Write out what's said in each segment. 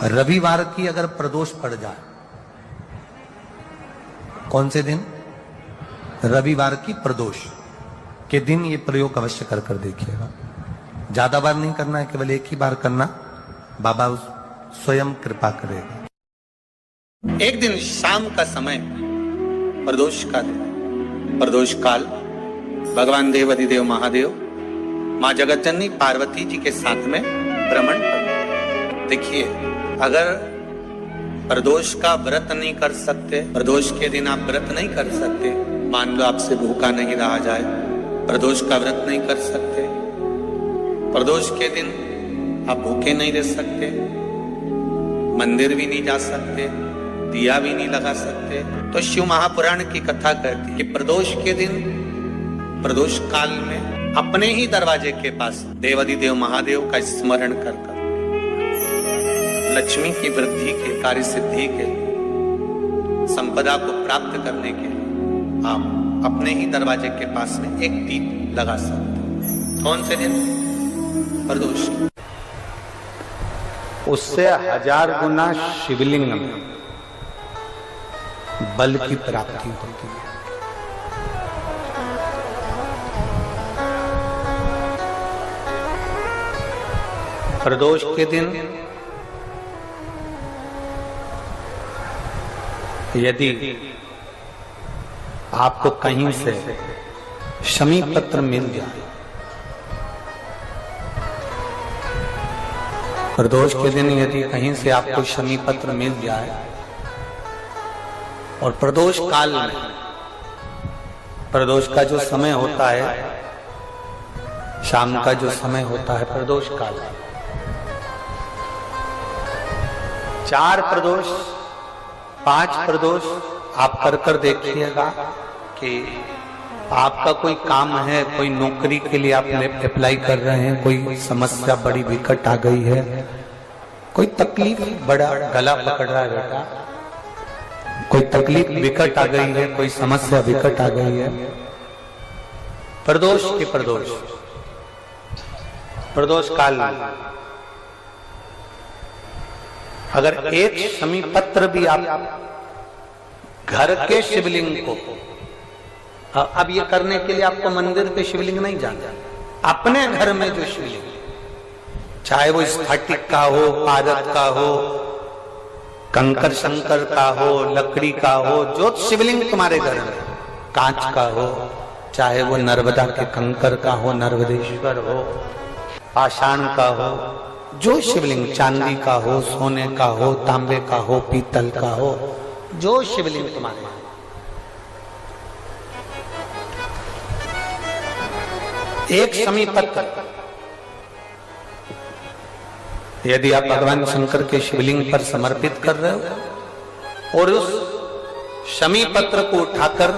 रविवार की अगर प्रदोष पड़ जाए, कौन से दिन? रविवार की प्रदोष के दिन ये प्रयोग अवश्य कर देखिएगा। ज्यादा बार नहीं करना है, केवल एक ही बार करना, बाबा स्वयं कृपा करेगा। एक दिन शाम का समय, प्रदोष का दिन, प्रदोष काल, भगवान देव अधिदेव महादेव माँ जगतजननी पार्वती जी के साथ में भ्रमण कर। देखिए, अगर प्रदोष का व्रत नहीं कर सकते, प्रदोष के दिन आप व्रत नहीं कर सकते, मान लो आपसे भूखा नहीं रहा जाए, प्रदोष का व्रत नहीं कर सकते, प्रदोष के दिन आप भूखे नहीं रह सकते, मंदिर भी नहीं जा सकते, दिया भी नहीं लगा सकते, तो शिव महापुराण की कथा कहती है कि प्रदोष के दिन, प्रदोष काल में अपने ही दरवाजे के पास देवाधिदेव महादेव का स्मरण कर लक्ष्मी की वृद्धि के, कार्य सिद्धि के, संपदा को प्राप्त करने के लिए आप अपने ही दरवाजे के पास में एक दीप लगा सकते हैं। कौन से दिन? प्रदोष। उससे 1000 गुना शिवलिंग में बल की प्राप्ति होती है। प्रदोष के दिन यदि आपको कहीं से शमी पत्र मिल जाए, प्रदोष के दिन यदि कहीं से आपको शमी पत्र मिल जाए और प्रदोष काल में, प्रदोष का जो समय होता है, शाम का जो समय होता है प्रदोष काल, 4 प्रदोष 5 प्रदोष आप कर देखिएगा कि आपका कोई काम है, कोई नौकरी के लिए आप अप्लाई कर रहे हैं, कोई समस्या बड़ी विकट आ गई है, कोई तकलीफ, बड़ा गला पकड़ रहा है बेटा, कोई तकलीफ विकट आ गई है, कोई समस्या विकट आ गई है, प्रदोष के प्रदोष काल में अगर एक शमी पत्र भी आप घर के शिवलिंग को, अब ये करने के लिए आपको मंदिर पे शिवलिंग नहीं जाना, अपने घर में जो शिवलिंग, चाहे वो स्फटिक का हो, पारद का हो, कंकर शंकर का हो, लकड़ी का हो, जो शिवलिंग तुम्हारे घर में, कांच का हो, चाहे वो नर्मदा के कंकर का हो, नर्मदेश्वर हो, पाषाण का हो, जो शिवलिंग, चांदी का हो, सोने का हो, तांबे का हो, पीतल का हो, जो शिवलिंग तुम्हारे, एक शमी पत्र यदि आप भगवान शंकर के शिवलिंग पर समर्पित कर रहे हो और उस शमी पत्र को उठाकर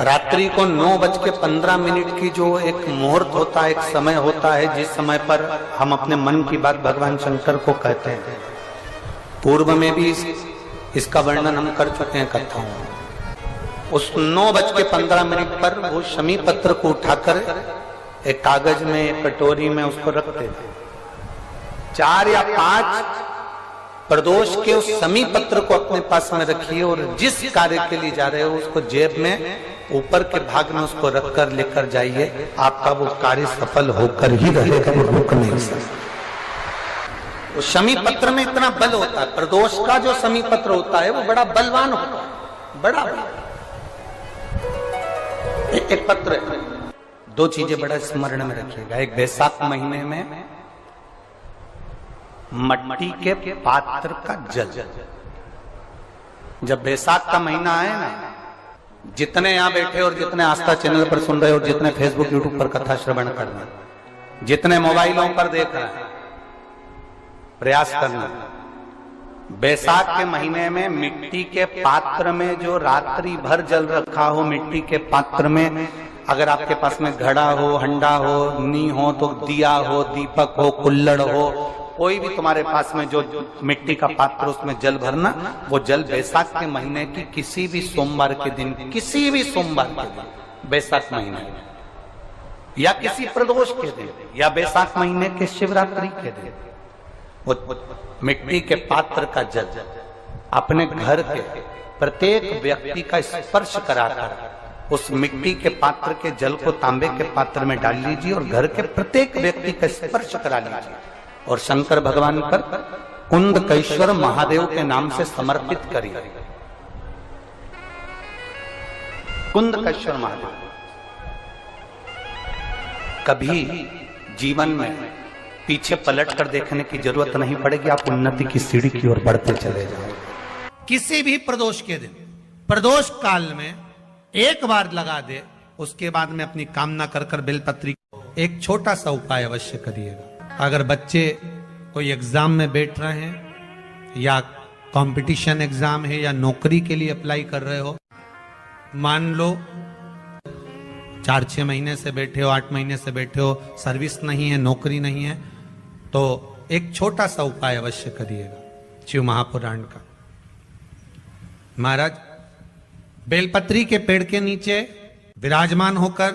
रात्रि को 9:15 की जो एक मुहूर्त होता है, एक समय होता है, जिस समय पर हम अपने मन की बात भगवान शंकर को कहते हैं, पूर्व में भी इसका वर्णन हम कर चुके हैं कथाओं में। उस 9:15 पर वो शमी पत्र को उठाकर एक कागज में, एक कटोरी में उसको रखते थे। 4 या 5 प्रदोष के उस शमी पत्र को अपने पास में रखिए और जिस कार्य के लिए जा रहे हो उसको जेब में ऊपर के भाग में उसको रखकर लेकर जाइए, आपका वो कार्य सफल होकर ही रहेगा, वो रुक नहीं सकता। उस शमी पत्र में इतना बल होता है, प्रदोष का जो शमी पत्र होता है वो बड़ा बलवान होता है, बड़ा एक पत्र है। 2 चीजें बड़ा स्मरण में रखिएगा। एक, बैसाख महीने में मट्टी के पात्र का जल, जब बैसाख का महीना आए ना, जितने यहाँ बैठे और जितने आस्था चैनल पर सुन रहे हो, जितने फेसबुक यूट्यूब पर कथा श्रवण कर रहे, जितने मोबाइलों पर देख रहे हैं, प्रयास करना, बैसाख के महीने में मिट्टी के पात्र में जो रात्रि भर जल रखा हो, मिट्टी के पात्र में, अगर आपके पास में घड़ा हो, हंडा हो, नी हो, तो दिया हो, दीपक हो, कुल्लड़ हो, कोई भी तुम्हारे पास में जो मिट्टी का पात्र, उसमें जल भरना। वो जल बैसाख के महीने की किसी भी सोमवार के दिन, किसी भी सोमवार के दिन, बैसाख महीने में या किसी प्रदोष के दिन या बैसाख महीने के शिवरात्रि के दिन वो मिट्टी के पात्र का जल अपने घर के प्रत्येक व्यक्ति का स्पर्श कराकर उस मिट्टी के पात्र के जल को तांबे के पात्र में डाल लीजिए और घर के प्रत्येक व्यक्ति का स्पर्श करा लीजिए और शंकर भगवान पर कुंदकेश्वर महादेव के नाम से समर्पित करिए। कुंदकेश्वर महादेव। कभी जीवन में पीछे पलट कर देखने की जरूरत नहीं पड़ेगी, आप उन्नति की सीढ़ी की ओर बढ़ते चले जाओ। किसी भी प्रदोष के दिन, प्रदोष काल में एक बार लगा दे, उसके बाद में अपनी कामना कर कर बेलपत्री एक छोटा सा उपाय अवश्य करिएगा। अगर बच्चे कोई एग्जाम में बैठ रहे हैं या कंपटीशन एग्जाम है या नौकरी के लिए अप्लाई कर रहे हो, मान लो 4-6 महीने से बैठे हो, 8 महीने से बैठे हो, सर्विस नहीं है, नौकरी नहीं है, तो एक छोटा सा उपाय अवश्य करिएगा शिव महापुराण का। महाराज बेलपत्री के पेड़ के नीचे विराजमान होकर,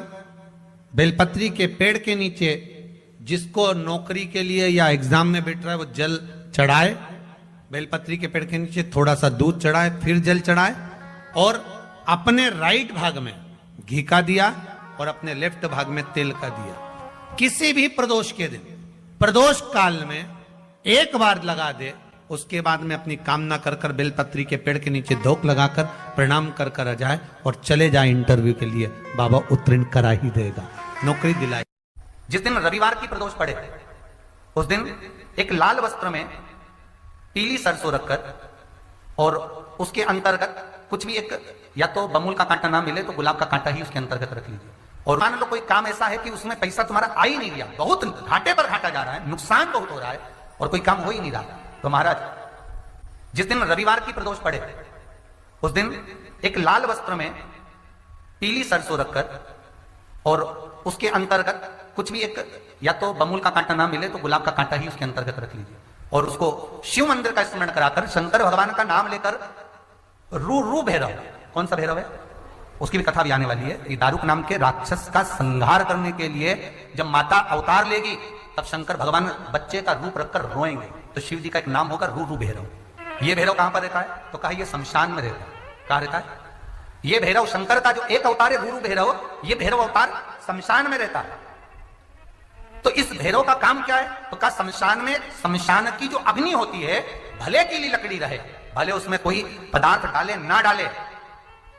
बेलपत्री के पेड़ के नीचे जिसको नौकरी के लिए या एग्जाम में बैठ रहा है वो जल चढ़ाए, बेलपत्री के पेड़ के नीचे थोड़ा सा दूध चढ़ाए, फिर जल चढ़ाए और अपने राइट भाग में घी का दिया और अपने लेफ्ट भाग में तेल का दिया। किसी भी प्रदोष के दिन, प्रदोष काल में एक बार लगा दे, उसके बाद में अपनी कामना कर कर बेलपत्री के पेड़ के नीचे धोख लगाकर प्रणाम कर कर आ जाए और चले जाए इंटरव्यू के लिए, बाबा उत्तीर्ण करा ही देगा, नौकरी दिलाए। जिस दिन रविवार की प्रदोष पड़े उस दिन एक लाल वस्त्र में पीली सरसों रखकर और उसके अंतर्गत कुछ भी एक, या तो बमूल का कांटा ना मिले तो गुलाब का कांटा ही उसके अंतर्गत रख लीजिए। और मान लो कोई काम ऐसा है कि उसमें पैसा तुम्हारा आ ही नहीं रहा, बहुत घाटे पर घाटा जा रहा है, नुकसान बहुत हो रहा है और कोई काम हो ही नहीं रहा, तो महाराज जिस दिन रविवार की प्रदोष पड़े उस दिन एक लाल वस्त्र में पीली सरसों रखकर और उसके अंतर्गत कुछ भी एक, या तो बमूल का कांटा ना मिले तो गुलाब का कांटा ही उसके अंतर्गत रख लीजिए और उसको शिव मंदिर का स्मरण कराकर शंकर भगवान का नाम लेकर रू भैरव, कौन सा भैरव है उसकी भी कथा भी आने वाली है। ये दारुक नाम के राक्षस का संहार करने के लिए जब माता अवतार लेगी तब शंकर भगवान बच्चे का रूप रखकर रोएंगे, तो शिव जी का एक नाम होगा रू भैरव। ये भैरव कहां पर रहता है, तो कहा ये शमशान में रहता है। कहां रहता है ये भैरव? शंकर का जो एक अवतार है रू भैरव, ये भैरव अवतार शमशान में रहता है। तो इस भैरव का काम क्या है, तो कहा शमशान में, शमशान की जो अग्नि होती है भले की ली लकड़ी रहे, भले उसमें कोई पदार्थ डाले ना डाले,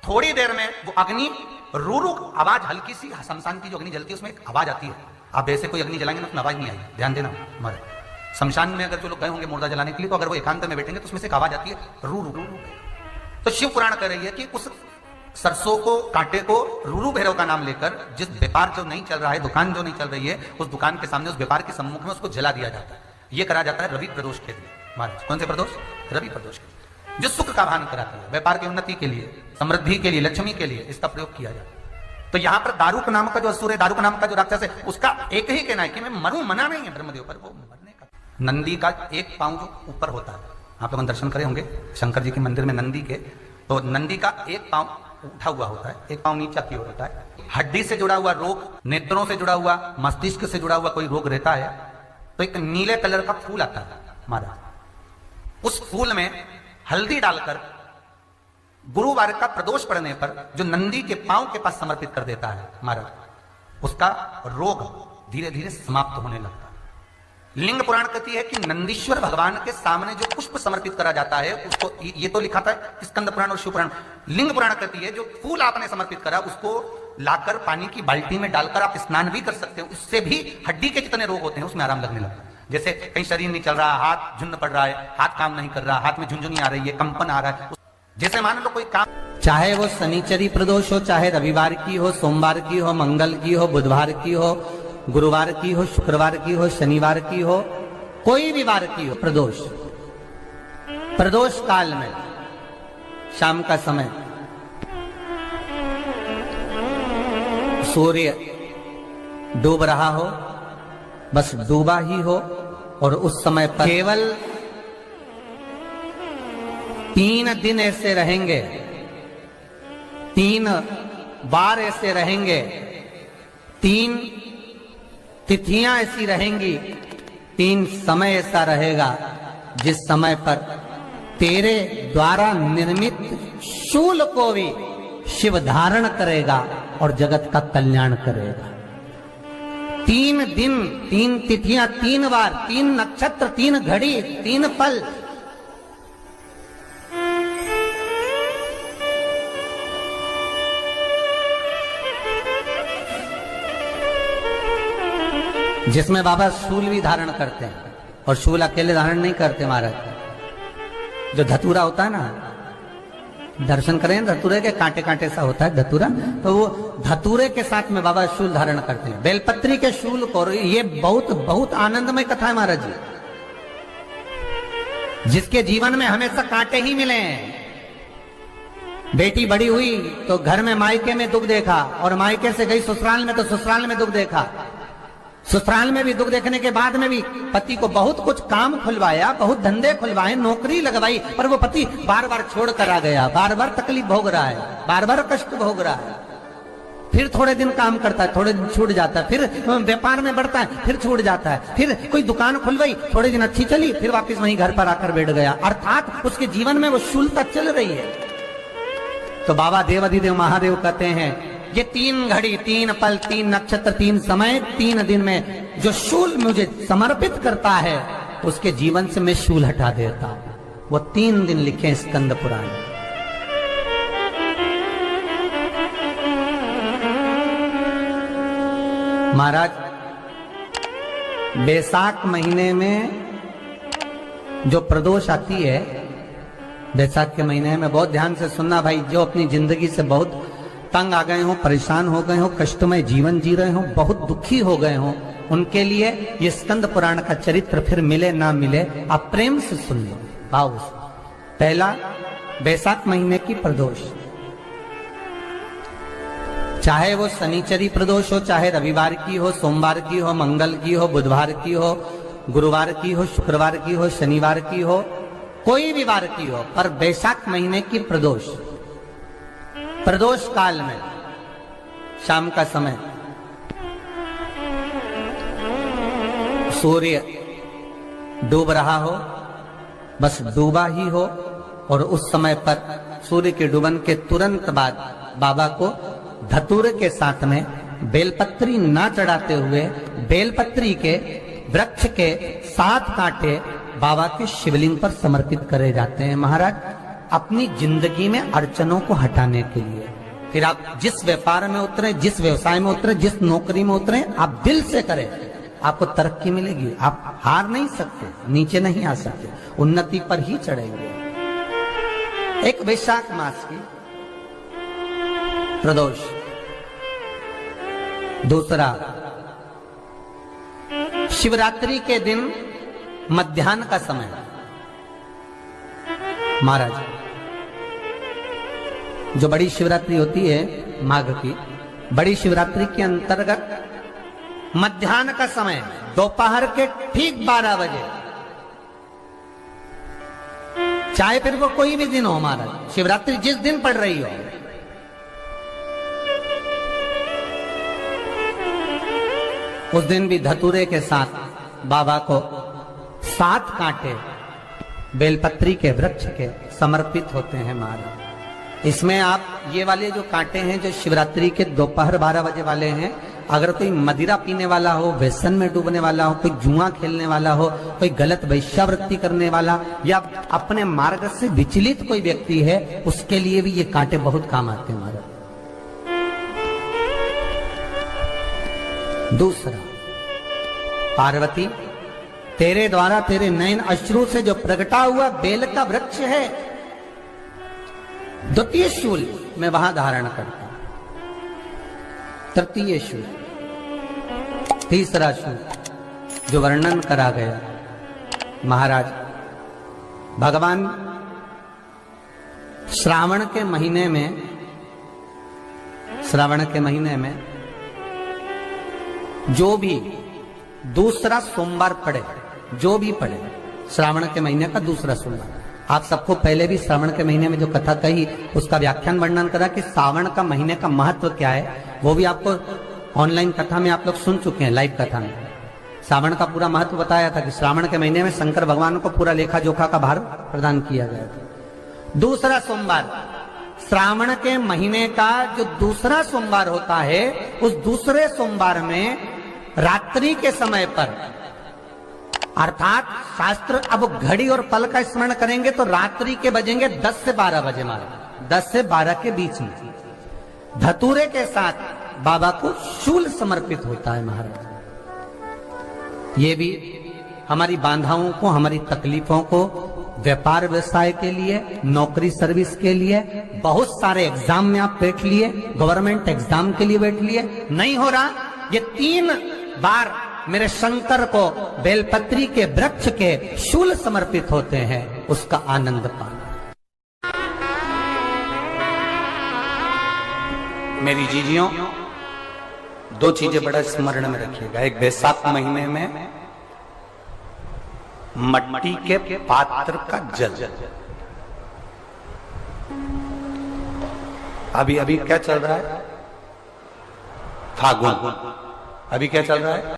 थोड़ी देर में वो अग्नि रू आवाज, हल्की सी शमशान की जो अग्नि जलती है उसमें एक आवाज आती है। आप ऐसे कोई अग्नि जलाएंगे ना उसमें आवाज नहीं आई, ध्यान देना। हमारे शमशान में अगर जो लोग गए होंगे मुर्दा जलाने के लिए, तो अगर वो एकांत में बैठेंगे तो उसमें से एक आवाज आती है रू रू रू। तो शिव पुराण कह रही है कि उस सरसों को, कांटे को रूरू भैरव का नाम लेकर जिस व्यापार जो नहीं चल रहा है, दुकान जो नहीं चल रही है, उस दुकान के सामने, उस व्यापार के सम्मुख में उसको जला दिया जाता है। ये करा जाता है रवि प्रदोष के लिए। महाराज कौन से प्रदोष? रवि प्रदोष के, जो सुख का भान कराती है, व्यापार की उन्नति के लिए, समृद्धि के लिए, लक्ष्मी के लिए इसका प्रयोग किया जाता है। तो यहाँ पर दारुक नाम का जो असुर है, दारुक नाम का जो राक्षस है, उसका एक ही कहना है कि मैं मरूं, मना नहीं है ब्रह्मदेव पर, वो मरने का। नंदी का एक पांव जो ऊपर होता है, आप लोग दर्शन करे होंगे शंकर जी के मंदिर में नंदी के, तो नंदी का एक पांव उठा हुआ होता है, एक पांव नीचा की ओर होता है। हड्डी से जुड़ा हुआ रोग, नेत्रों से जुड़ा हुआ, मस्तिष्क से जुड़ा हुआ कोई रोग रहता है तो एक नीले कलर का फूल आता है महाराज, उस फूल में हल्दी डालकर गुरुवार का प्रदोष पड़ने पर जो नंदी के पांव के पास समर्पित कर देता है महाराज, उसका रोग धीरे धीरे समाप्त होने लगता है। लिंग पुराण कहती है कि नंदीश्वर भगवान के सामने जो पुष्प समर्पित करा जाता है उसको, ये तो लिखा था स्कंद पुराण और शिव पुराण, लिंग पुराण कहती है जो फूल आपने समर्पित करा उसको लाकर पानी की बाल्टी में डालकर आप स्नान भी कर सकते हो, उससे भी हड्डी के जितने रोग होते हैं उसमें आराम लगने लगता है। जैसे कहीं शरीर नहीं चल रहा, हाथ झुंड पड़ रहा है, हाथ काम नहीं कर रहा, हाथ में झुंझुनी आ रही है, कंपन आ रहा है, जैसे मान लो कोई काम, चाहे वो शनिचरी प्रदोष हो, चाहे रविवार की हो, सोमवार की हो, मंगल की हो, बुधवार की हो, गुरुवार की हो, शुक्रवार की हो, शनिवार की हो, कोई भी वार की हो, प्रदोष, प्रदोष काल में शाम का समय सूर्य डूब रहा हो, बस डूबा ही हो, और उस समय पर केवल 3 दिन ऐसे रहेंगे, 3 बार ऐसे रहेंगे, 3 तिथियां ऐसी रहेंगी, 3 समय ऐसा रहेगा जिस समय पर तेरे द्वारा निर्मित शूल को भी शिव धारण करेगा और जगत का कल्याण करेगा। 3 दिन, 3 तिथियां, 3 बार, 3 नक्षत्र, 3 घड़ी, 3 पल। जिसमें बाबा शूल भी धारण करते हैं, और शूल अकेले धारण नहीं करते महाराज। जो धतूरा होता है ना, दर्शन करें धतूरे के, कांटे कांटे सा होता है धतूरा, तो वो धतूरे के साथ में बाबा शूल धारण करते हैं, बेलपत्री के शूल को। ये बहुत बहुत आनंदमय कथा है महाराज जी। जिसके जीवन में हमेशा कांटे ही मिले हैं। बेटी बड़ी हुई तो घर में मायके में दुख देखा, और मायके से गई ससुराल में तो ससुराल में दुख देखा। ससुराल में भी दुख देखने के बाद में भी पति को बहुत कुछ काम खुलवाया, बहुत धंधे खुलवाए, नौकरी लगवाई, पर वो पति बार बार छोड़ कर आ गया, बार बार तकलीफ भोग रहा है, बार बार कष्ट भोग रहा है। फिर थोड़े दिन काम करता है, थोड़े दिन छूट जाता है, फिर व्यापार में बढ़ता है, फिर छूट जाता है, फिर कोई दुकान खुलवाई, थोड़े दिन अच्छी चली, फिर वापस वहीं घर पर आकर बैठ गया। अर्थात उसके जीवन में वो शूलता चल रही है। तो बाबा देवाधिदेव महादेव कहते हैं, ये 3 घड़ी, 3 पल, 3 नक्षत्र, 3 समय, 3 दिन में जो शूल मुझे समर्पित करता है, उसके जीवन से मैं शूल हटा देता हूं। वो 3 दिन लिखे स्कंद पुराण। महाराज, बैसाख महीने में जो प्रदोष आती है, बैसाख के महीने में बहुत ध्यान से सुनना भाई, जो अपनी जिंदगी से बहुत तंग आ गए हो, परेशान हो गए हो, कष्टमय जीवन जी रहे हो, बहुत दुखी हो गए हो, उनके लिए ये स्कंद पुराण का चरित्र फिर मिले ना मिले, आप प्रेम से सुन लो भाव से। पहला, बैसाख महीने की प्रदोष, चाहे वो शनिचरी प्रदोष हो, चाहे रविवार की हो, सोमवार की हो, मंगल की हो, बुधवार की हो, गुरुवार की हो, शुक्रवार की हो, शनिवार की हो, कोई भी वार की हो, पर बैसाख महीने की प्रदोष, प्रदोष काल में शाम का समय सूर्य डूब रहा हो, बस डूबा ही हो, और उस समय पर सूर्य के डूबन के तुरंत बाद बाबा को धतूरे के साथ में बेलपत्री ना चढ़ाते हुए बेलपत्री के वृक्ष के 7 कांटे बाबा के शिवलिंग पर समर्पित करे जाते हैं महाराज, अपनी जिंदगी में अड़चनों को हटाने के लिए। फिर आप जिस व्यापार में उतरे, जिस व्यवसाय में उतरे, जिस नौकरी में उतरे, आप दिल से करें, आपको तरक्की मिलेगी। आप हार नहीं सकते, नीचे नहीं आ सकते, उन्नति पर ही चढ़ेंगे। एक वैशाख मास की प्रदोष। दूसरा, शिवरात्रि के दिन मध्याह्न का समय महाराज, जो बड़ी शिवरात्रि होती है माघ की, बड़ी शिवरात्रि के अंतर्गत मध्याह्न का समय, दोपहर के ठीक 12 बजे, चाहे फिर वो कोई भी दिन हो महाराज, शिवरात्रि जिस दिन पड़ रही हो, उस दिन भी धतूरे के साथ बाबा को 7 कांटे बेलपत्री के वृक्ष के समर्पित होते हैं महाराज। इसमें आप ये वाले जो कांटे हैं, जो शिवरात्रि के दोपहर 12 बजे वाले हैं, अगर कोई मदिरा पीने वाला हो, व्यसन में डूबने वाला हो, कोई जुआ खेलने वाला हो, कोई गलत वैश्यावृत्ति करने वाला, या अपने मार्ग से विचलित कोई व्यक्ति है, उसके लिए भी ये कांटे बहुत काम आते हैं महाराज। दूसरा, पार्वती, तेरे द्वारा तेरे नयन अश्रु से जो प्रगटा हुआ बेल का वृक्ष है, द्वितीय शूल मैं वहां धारण करता हूं, तृतीय शूल, तीसरा शूल जो वर्णन करा गया महाराज। भगवान श्रावण के महीने में जो भी दूसरा सोमवार पड़े, जो भी पड़े, श्रावण के महीने का दूसरा सोमवार, आप सबको पहले भी श्रावण के महीने में जो कथा कही उसका व्याख्यान वर्णन करा कि श्रावण का महीने का महत्व क्या है, वो भी आपको ऑनलाइन कथा में आप लोग सुन चुके हैं, लाइव कथा में श्रावण का पूरा महत्व बताया था कि श्रावण के महीने में शंकर भगवान को पूरा लेखा जोखा का भार प्रदान किया गया था। दूसरा सोमवार, श्रावण के महीने का जो दूसरा सोमवार होता है, उस दूसरे सोमवार में रात्रि के समय पर, अर्थात शास्त्र अब घड़ी और पल का स्मरण करेंगे तो रात्रि के बजेंगे 10 से 12 बजे, मारे 10 से 12 के बीच में धतूरे के साथ बाबा को शूल समर्पित होता है महाराज। ये भी हमारी बाधाओं को, हमारी तकलीफों को, व्यापार व्यवसाय के लिए, नौकरी सर्विस के लिए, बहुत सारे एग्जाम में आप बैठ लिए, गवर्नमेंट एग्जाम के लिए बैठ लिए, नहीं हो रहा, ये 3 बार मेरे शंकर को बेलपत्री के वृक्ष के शूल समर्पित होते हैं, उसका आनंद पाना। मेरी जीजियों, 2 चीजें बड़ा स्मरण में रखिएगा। एक, बैसाख महीने में मट्टी के पात्र का जल, अभी क्या चल रहा है? फागुन। अभी क्या चल रहा है?